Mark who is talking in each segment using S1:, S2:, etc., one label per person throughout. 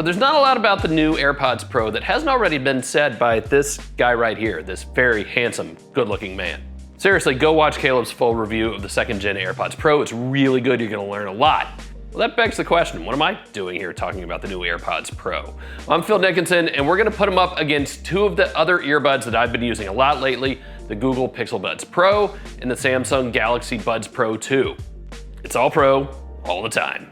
S1: there's not a lot about the new AirPods Pro that hasn't already been said by this guy right here, this very handsome, good-looking man. Seriously, go watch Caleb's full review of the 2nd gen AirPods Pro. It's really good, you're gonna learn a lot. Well, that begs the question, what am I doing here talking about the new AirPods Pro? Well, I'm Phil Dickinson, and we're gonna put them up against two of the other earbuds that I've been using a lot lately, the Google Pixel Buds Pro and the Samsung Galaxy Buds Pro 2. It's all pro, all the time.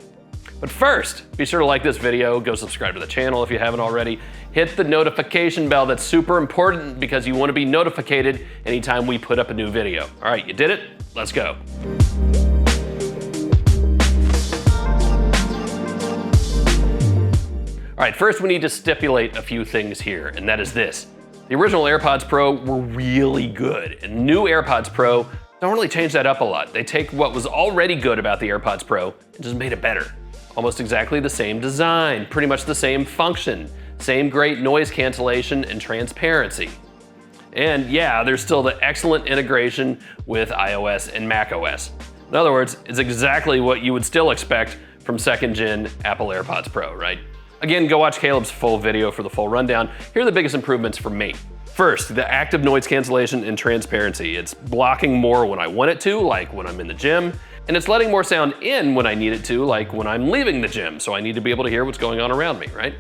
S1: But first, be sure to like this video, go subscribe to the channel if you haven't already, hit the notification bell. That's super important because you want to be notified anytime we put up a new video. All right, you did it? Let's go. All right, first we need to stipulate a few things here, and that is this. The original AirPods Pro were really good, and new AirPods Pro don't really change that up a lot. They take what was already good about the AirPods Pro and just made it better. Almost exactly the same design, pretty much the same function, same great noise cancellation and transparency. And yeah, there's still the excellent integration with iOS and macOS. In other words, it's exactly what you would still expect from 2nd gen Apple AirPods Pro, right? Again, go watch Caleb's full video for the full rundown. Here are the biggest improvements for me. First, the active noise cancellation and transparency. It's blocking more when I want it to, like when I'm in the gym, and it's letting more sound in when I need it to, like when I'm leaving the gym, so I need to be able to hear what's going on around me, right?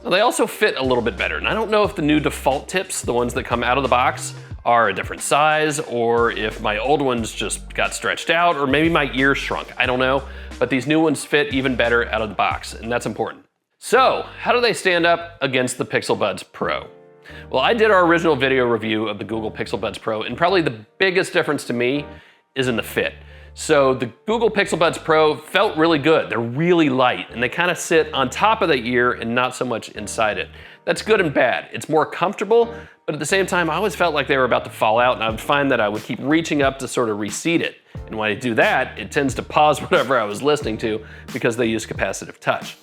S1: Now, they also fit a little bit better, and I don't know if the new default tips, the ones that come out of the box, are a different size, or if my old ones just got stretched out, or maybe my ears shrunk, I don't know, but these new ones fit even better out of the box, and that's important. So, how do they stand up against the Pixel Buds Pro? Well, I did our original video review of the Google Pixel Buds Pro, and probably the biggest difference to me is in the fit. So the Google Pixel Buds Pro felt really good. They're really light, and they kind of sit on top of the ear and not so much inside it. That's good and bad. It's more comfortable, but at the same time, I always felt like they were about to fall out, and I would find that I would keep reaching up to sort of reseat it. And when I do that, it tends to pause whatever I was listening to because they use capacitive touch.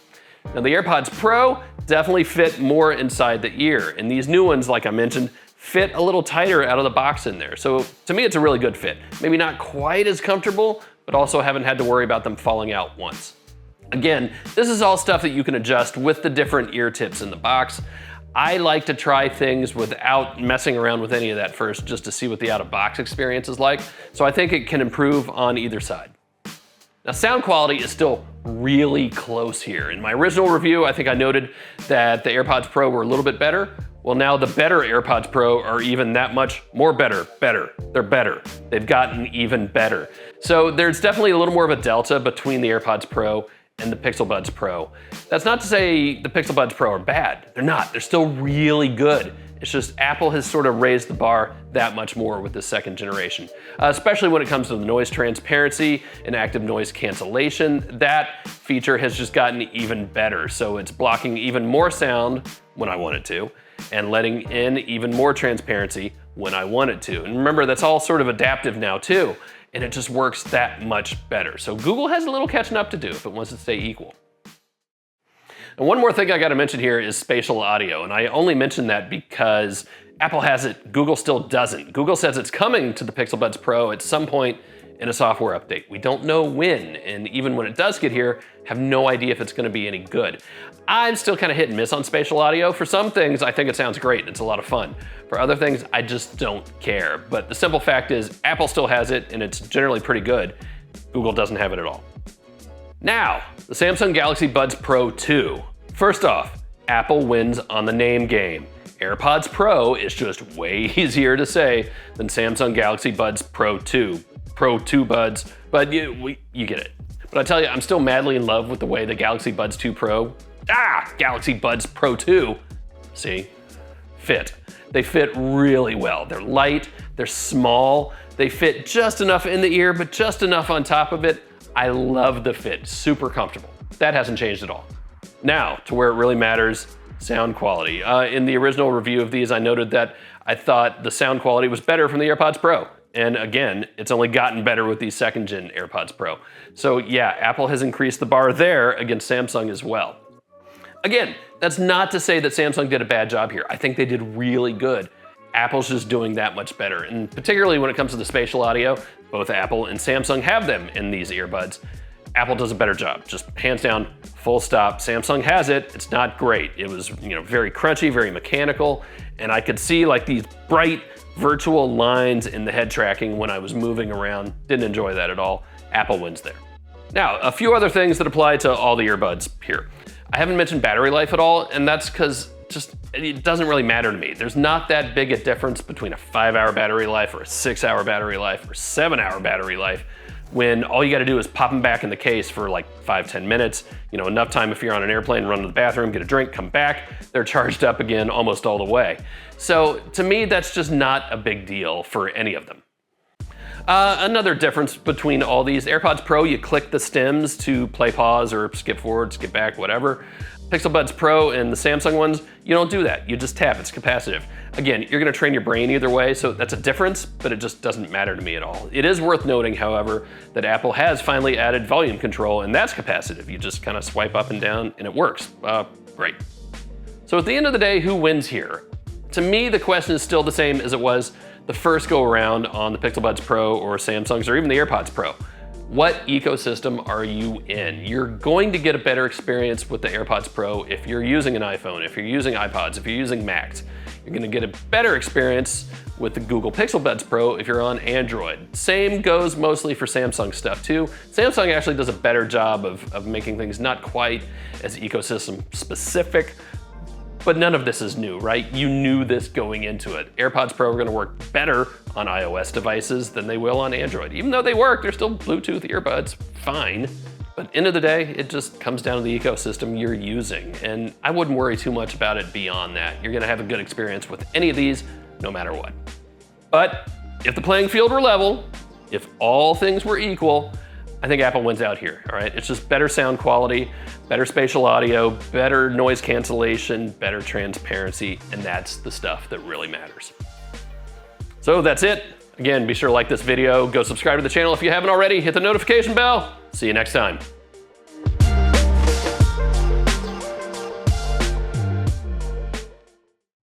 S1: Now the AirPods Pro definitely fit more inside the ear, and these new ones, like I mentioned, fit a little tighter out of the box in there. So to me, it's a really good fit. Maybe not quite as comfortable, but also haven't had to worry about them falling out once. Again, this is all stuff that you can adjust with the different ear tips in the box. I like to try things without messing around with any of that first, just to see what the out-of-box experience is like. So I think it can improve on either side. Now, sound quality is still really close here. In my original review, I think I noted that the AirPods Pro were a little bit better. Well, now the better AirPods Pro are even that much more better. They're better. They've gotten even better. So there's definitely a little more of a delta between the AirPods Pro and the Pixel Buds Pro. That's not to say the Pixel Buds Pro are bad. They're not. They're still really good. It's just Apple has sort of raised the bar that much more with the 2nd generation, especially when it comes to the noise transparency and active noise cancellation. That feature has just gotten even better. So it's blocking even more sound when I want it to, and letting in even more transparency when I want it to. And remember, that's all sort of adaptive now too, and it just works that much better. So Google has a little catching up to do if it wants to stay equal. And one more thing I gotta mention here is spatial audio, and I only mention that because Apple has it, Google still doesn't. Google says it's coming to the Pixel Buds Pro at some point in a software update. We don't know when, and even when it does get here, have no idea if it's gonna be any good. I'm still kind of hit and miss on spatial audio. For some things, I think it sounds great and it's a lot of fun. For other things, I just don't care. But the simple fact is, Apple still has it and it's generally pretty good. Google doesn't have it at all. Now, the Samsung Galaxy Buds Pro 2. First off, Apple wins on the name game. AirPods Pro is just way easier to say than Samsung Galaxy Buds Pro 2. Pro 2 Buds, but you get it. But I tell you, I'm still madly in love with the way the Galaxy Buds 2 Pro, Galaxy Buds Pro 2, see, fit. They fit really well. They're light, they're small, they fit just enough in the ear, but just enough on top of it. I love the fit, super comfortable. That hasn't changed at all. Now, to where it really matters, sound quality. In the original review of these, I noted that I thought the sound quality was better from the AirPods Pro. And again, it's only gotten better with these 2nd gen AirPods Pro. So yeah, Apple has increased the bar there against Samsung as well. Again, that's not to say that Samsung did a bad job here. I think they did really good. Apple's just doing that much better. And particularly when it comes to the spatial audio, both Apple and Samsung have them in these earbuds. Apple does a better job, just hands down, full stop. Samsung has it, it's not great. It was, very crunchy, very mechanical, and I could see like these bright virtual lines in the head tracking when I was moving around. Didn't enjoy that at all. Apple wins there. Now, a few other things that apply to all the earbuds here. I haven't mentioned battery life at all, and that's because it doesn't really matter to me. There's not that big a difference between a 5-hour battery life or a 6-hour battery life or 7-hour battery life when all you gotta do is pop them back in the case for like 5-10 minutes. Enough time if you're on an airplane, run to the bathroom, get a drink, come back, they're charged up again almost all the way. So to me, that's just not a big deal for any of them. Another difference between all these, AirPods Pro, you click the stems to play pause or skip forward, skip back, whatever. Buds Pro and the Samsung ones, you don't do that. You just tap, it's capacitive. Again, you're gonna train your brain either way, so that's a difference, but it just doesn't matter to me at all. It is worth noting, however, that Apple has finally added volume control, and that's capacitive. You just kind of swipe up and down, and it works. Great. So at the end of the day, who wins here? To me, the question is still the same as it was the first go around on the Buds Pro or Samsung's or even the AirPods Pro. What ecosystem are you in? You're going to get a better experience with the AirPods Pro if you're using an iPhone, if you're using iPods, if you're using Macs. You're gonna get a better experience with the Google Buds Pro if you're on Android. Same goes mostly for Samsung stuff too. Samsung actually does a better job of making things not quite as ecosystem specific, but none of this is new, right? You knew this going into it. AirPods Pro are gonna work better on iOS devices than they will on Android. Even though they work, they're still Bluetooth earbuds, fine. But end of the day, it just comes down to the ecosystem you're using. And I wouldn't worry too much about it beyond that. You're gonna have a good experience with any of these, no matter what. But if the playing field were level, if all things were equal, I think Apple wins out here, all right? It's just better sound quality, better spatial audio, better noise cancellation, better transparency, and that's the stuff that really matters. So that's it. Again, be sure to like this video, go subscribe to the channel if you haven't already, hit the notification bell. See you next time.